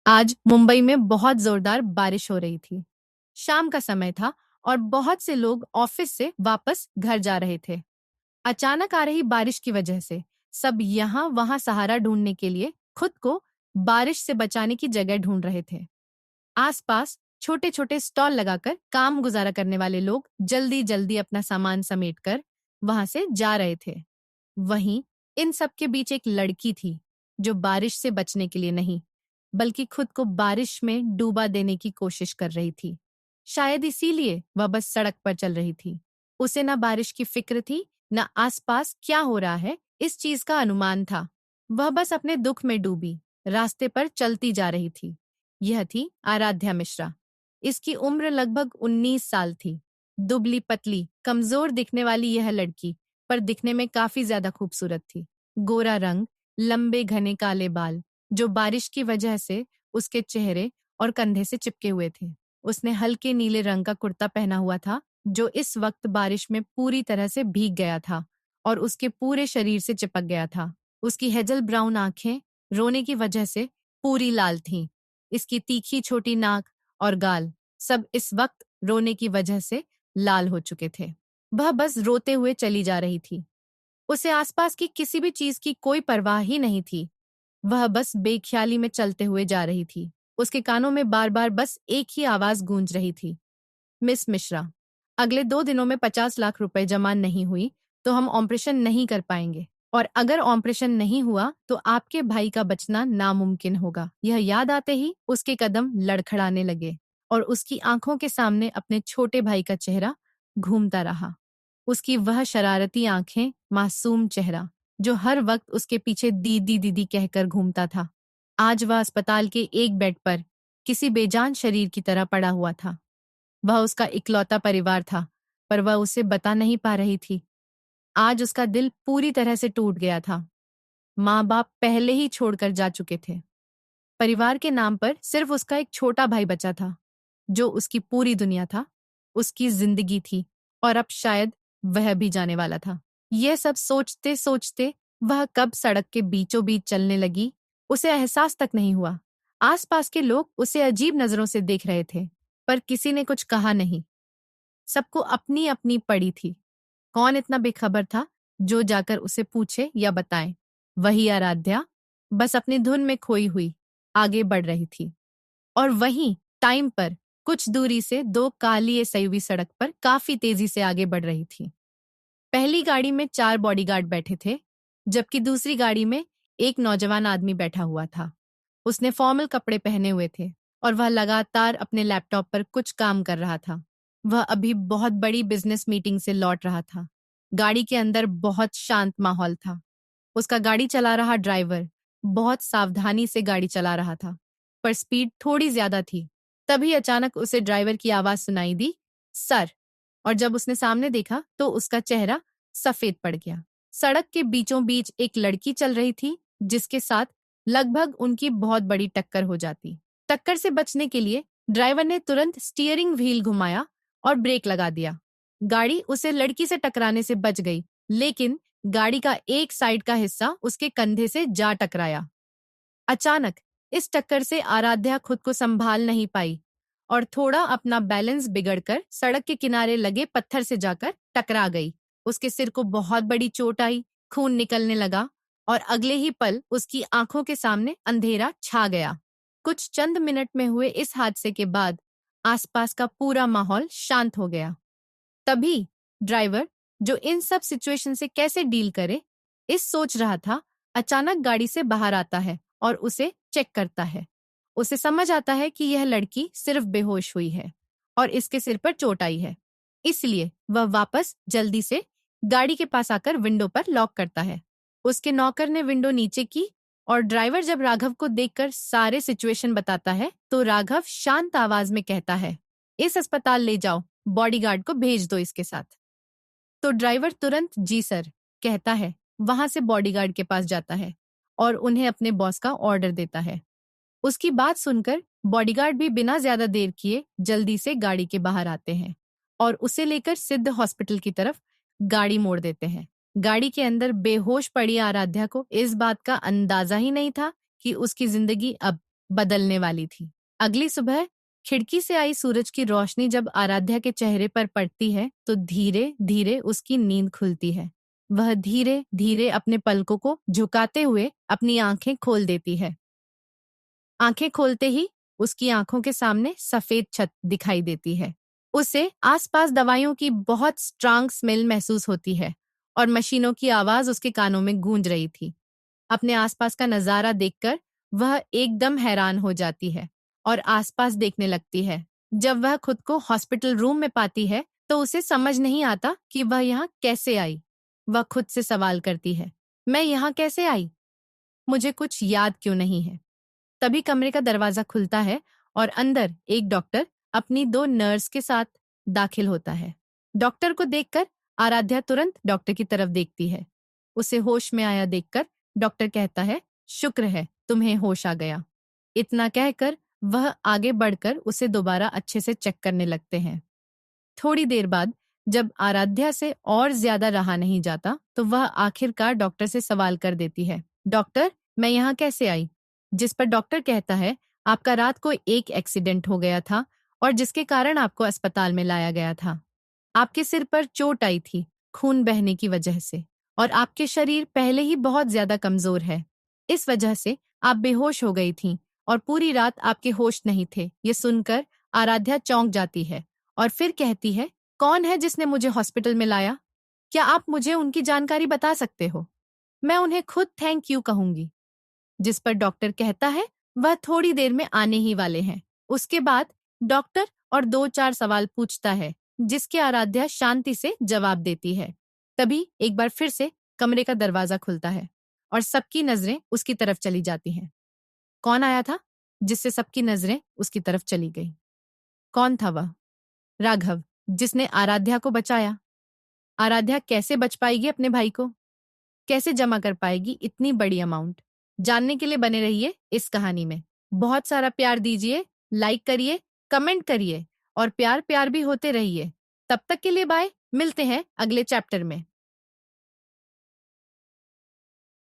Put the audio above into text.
आज मुंबई में बहुत जोरदार बारिश हो रही थी। शाम का समय था और बहुत से लोग ऑफिस से वापस घर जा रहे थे। अचानक आ रही बारिश की वजह से सब यहाँ वहाँ सहारा ढूंढने के लिए खुद को बारिश से बचाने की जगह ढूंढ रहे थे। आसपास छोटे छोटे स्टॉल लगाकर काम गुजारा करने वाले लोग जल्दी जल्दी अपना सामान समेटकर वहां से जा रहे थे। वहीं इन सब के बीच एक लड़की थी जो बारिश से बचने के लिए नहीं बल्कि खुद को बारिश में डूबा देने की कोशिश कर रही थी। शायद इसीलिए वह बस सड़क पर चल रही थी। उसे ना बारिश की फिक्र थी, ना आसपास क्या हो रहा है इस चीज का अनुमान था। वह बस अपने दुख में डूबी रास्ते पर चलती जा रही थी। यह थी आराध्या मिश्रा। इसकी उम्र लगभग 19 साल थी। दुबली पतली कमजोर दिखने वाली यह लड़की पर दिखने में काफी ज्यादा खूबसूरत थी। गोरा रंग, लंबे घने काले बाल जो बारिश की वजह से उसके चेहरे और कंधे से चिपके हुए थे। उसने हल्के नीले रंग का कुर्ता पहना हुआ था जो इस वक्त बारिश में पूरी तरह से भीग गया था और उसके पूरे शरीर से चिपक गया था। उसकी हेजल ब्राउन आंखें रोने की वजह से पूरी लाल थीं। इसकी तीखी छोटी नाक और गाल सब इस वक्त रोने की वजह से लाल हो चुके थे। वह बस रोते हुए चली जा रही थी। उसे आसपास की किसी भी चीज की कोई परवाह ही नहीं थी। वह बस बेख्याली में चलते हुए जा रही थी। उसके कानों में बार बार बस एक ही आवाज गूंज रही थी, मिस मिश्रा, अगले 2 दिनों में 50 लाख रुपए जमा नहीं हुई तो हम ऑपरेशन नहीं कर पाएंगे, और अगर ऑपरेशन नहीं हुआ तो आपके भाई का बचना नामुमकिन होगा। यह याद आते ही उसके कदम लड़खड़ाने लगे और उसकी आंखों के सामने अपने छोटे भाई का चेहरा घूमता रहा। उसकी वह शरारती आंखें, मासूम चेहरा जो हर वक्त उसके पीछे दीदी दीदी कहकर घूमता था। आज वह अस्पताल के एक बेड पर किसी बेजान शरीर की तरह पड़ा हुआ था। वह उसका इकलौता परिवार था, पर वह उसे बता नहीं पा रही थी। आज उसका दिल पूरी तरह से टूट गया था। माँ बाप पहले ही छोड़कर जा चुके थे। परिवार के नाम पर सिर्फ उसका एक छोटा भाई बचा था जो उसकी पूरी दुनिया था, उसकी जिंदगी थी, और अब शायद वह भी जाने वाला था। यह सब सोचते सोचते वह कब सड़क के बीचों बीच चलने लगी, उसे एहसास तक नहीं हुआ। आसपास के लोग उसे अजीब नजरों से देख रहे थे, पर किसी ने कुछ कहा नहीं। सबको अपनी अपनी पड़ी थी। कौन इतना बेखबर था जो जाकर उसे पूछे या बताए। वही आराध्या बस अपनी धुन में खोई हुई आगे बढ़ रही थी। और वहीं टाइम पर कुछ दूरी से दो काली एसयूवी सड़क पर काफी तेजी से आगे बढ़ रही थी। पहली गाड़ी में 4 बॉडीगार्ड बैठे थे, जबकि दूसरी गाड़ी में एक नौजवान आदमी बैठा हुआ था। उसने फॉर्मल कपड़े पहने हुए थे और वह लगातार अपने लैपटॉप पर कुछ काम कर रहा था। वह अभी बहुत बड़ी बिजनेस मीटिंग से लौट रहा था। गाड़ी के अंदर बहुत शांत माहौल था। उसका गाड़ी चला रहा ड्राइवर बहुत सावधानी से गाड़ी चला रहा था, पर स्पीड थोड़ी ज्यादा थी। तभी अचानक उसे ड्राइवर की आवाज सुनाई दी, सर। और जब उसने सामने देखा तो उसका चेहरा सफेद पड़ गया। सड़क के बीचों बीच एक लड़की चल रही थी जिसके साथ लगभग उनकी बहुत बड़ी टक्कर हो जाती। टक्कर से बचने के लिए ड्राइवर ने तुरंत स्टीयरिंग व्हील घुमाया और ब्रेक लगा दिया। गाड़ी उसे लड़की से टकराने से बच गई, लेकिन गाड़ी का एक साइड का हिस्सा उसके कंधे से जा टकराया। अचानक इस टक्कर से आराध्या खुद को संभाल नहीं पाई और थोड़ा अपना बैलेंस बिगड़कर सड़क के किनारे लगे पत्थर से जाकर टकरा गई। उसके सिर को बहुत बड़ी चोट आई, खून निकलने लगा और अगले ही पल उसकी आंखों के सामने अंधेरा छा गया। कुछ चंद मिनट में हुए इस हादसे के बाद आसपास का पूरा माहौल शांत हो गया। तभी ड्राइवर, जो इन सब सिचुएशन से कैसे डील करे इस सोच रहा था, अचानक गाड़ी से बाहर आता है और उसे चेक करता है। उसे समझ आता है कि यह लड़की सिर्फ बेहोश हुई है और इसके सिर पर चोट आई है। इसलिए वह वापस जल्दी से गाड़ी के पास आकर विंडो पर लॉक करता है। उसके नौकर ने विंडो नीचे की और ड्राइवर जब राघव को देखकर सारे सिचुएशन बताता है तो राघव शांत आवाज में कहता है, इस अस्पताल ले जाओ, बॉडीगार्ड को भेज दो इसके साथ। तो ड्राइवर तुरंत जी सर कहता है, वहां से बॉडीगार्ड के पास जाता है और उन्हें अपने बॉस का ऑर्डर देता है। उसकी बात सुनकर बॉडीगार्ड भी बिना ज्यादा देर किए जल्दी से गाड़ी के बाहर आते हैं और उसे लेकर सिद्ध हॉस्पिटल की तरफ गाड़ी मोड़ देते हैं। गाड़ी के अंदर बेहोश पड़ी आराध्या को इस बात का अंदाजा ही नहीं था कि उसकी जिंदगी अब बदलने वाली थी। अगली सुबह खिड़की से आई सूरज की रोशनी जब आराध्या के चेहरे पर पड़ती है तो धीरे धीरे उसकी नींद खुलती है। वह धीरे धीरे अपने पलकों को झुकाते हुए अपनी आंखें खोल देती है। आंखें खोलते ही उसकी आंखों के सामने सफेद छत दिखाई देती है। उसे आसपास दवाइयों की बहुत स्ट्रांग स्मेल महसूस होती है और मशीनों की आवाज उसके कानों में गूंज रही थी। अपने आसपास का नजारा देखकर वह एकदम हैरान हो जाती है और आसपास देखने लगती है। जब वह खुद को हॉस्पिटल रूम में पाती है तो उसे समझ नहीं आता कि वह यहाँ कैसे आई। वह खुद से सवाल करती है, मैं यहाँ कैसे आई? मुझे कुछ याद क्यों नहीं है? तभी कमरे का दरवाजा खुलता है और अंदर एक डॉक्टर अपनी दो नर्स के साथ दाखिल होता है। डॉक्टर को देखकर आराध्या तुरंत डॉक्टर की तरफ देखती है। उसे होश में आया देखकर डॉक्टर कहता है, शुक्र है तुम्हें होश आ गया। इतना कहकर वह आगे बढ़कर उसे दोबारा अच्छे से चेक करने लगते हैं। थोड़ी देर बाद जब आराध्या से और ज्यादा रहा नहीं जाता तो वह आखिरकार डॉक्टर से सवाल कर देती है, डॉक्टर मैं यहाँ कैसे आई? जिस पर डॉक्टर कहता है, आपका रात को एक एक्सीडेंट हो गया था और जिसके कारण आपको अस्पताल में लाया गया था। आपके सिर पर चोट आई थी खून बहने की वजह से और आपके शरीर पहले ही बहुत ज्यादा कमजोर है। इस वजह से आप बेहोश हो गई थीं और पूरी रात आपके होश नहीं थे। ये सुनकर आराध्या चौंक जाती है और फिर कहती है, कौन है जिसने मुझे हॉस्पिटल में लाया? क्या आप मुझे उनकी जानकारी बता सकते हो? मैं उन्हें खुद थैंक यू कहूंगी। जिस पर डॉक्टर कहता है वह थोड़ी देर में आने ही वाले हैं। उसके बाद डॉक्टर और दो चार सवाल पूछता है जिसके आराध्या शांति से जवाब देती है। तभी एक बार फिर से कमरे का दरवाजा खुलता है और सबकी नजरें उसकी तरफ चली जाती हैं। कौन आया था जिससे सबकी नजरें उसकी तरफ चली गई? कौन था वह? राघव, जिसने आराध्या को बचाया। आराध्या कैसे बच पाएगी अपने भाई को? कैसे जमा कर पाएगी इतनी बड़ी अमाउंट? जानने के लिए बने रहिए इस कहानी में। बहुत सारा प्यार दीजिए, लाइक करिए, कमेंट करिए और प्यार प्यार भी होते रहिए। तब तक के लिए बाय, मिलते हैं अगले चैप्टर में।